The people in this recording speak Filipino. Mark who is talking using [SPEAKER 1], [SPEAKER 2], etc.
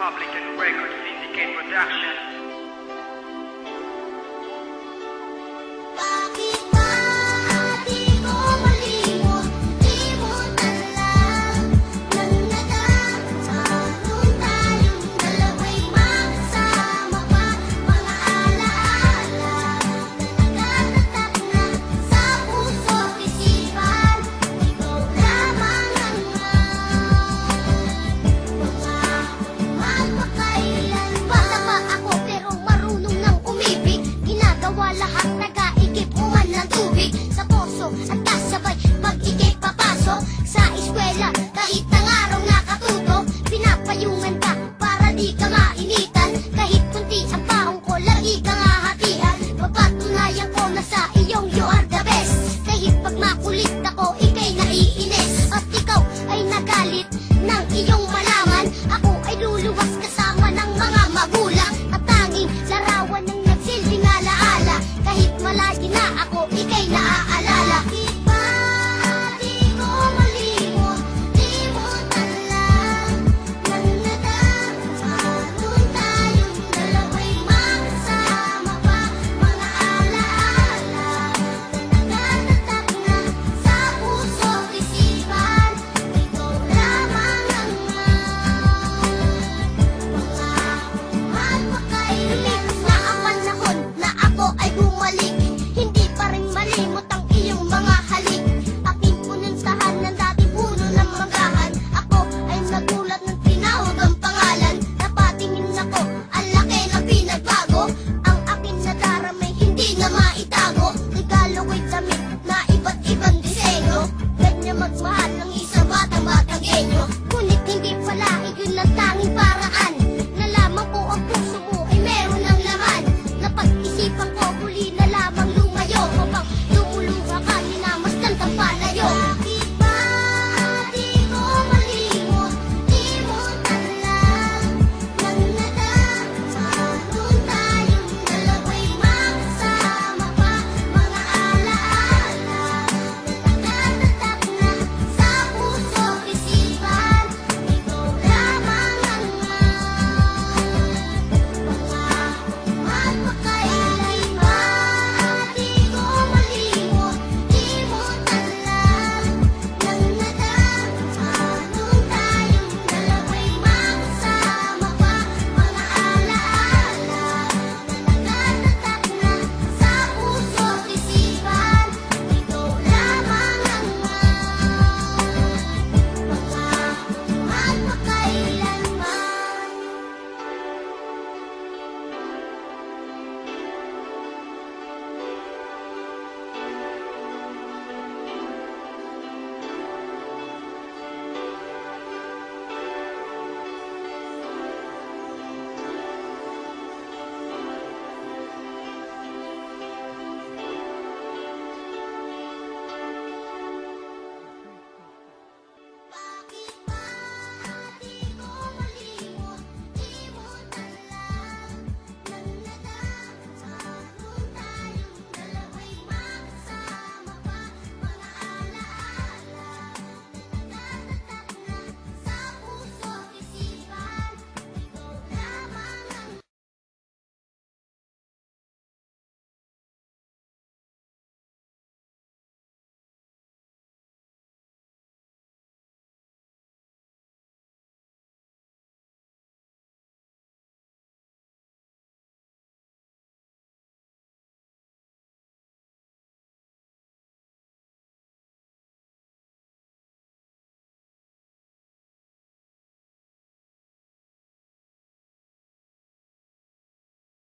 [SPEAKER 1] Republic and Record Syndicate Production.
[SPEAKER 2] Bakit ba di ko malimot, di mo talang nang nadama nung tayong dalawa'y magkasama pa. Mga alaala na nakatatak na sa puso't isipan. Ikaw lamang ang magpakailan. Bata pa ako pero marunong nang umibig. Ginagawa lahat, nag-aigib uman ng tubig sa poso at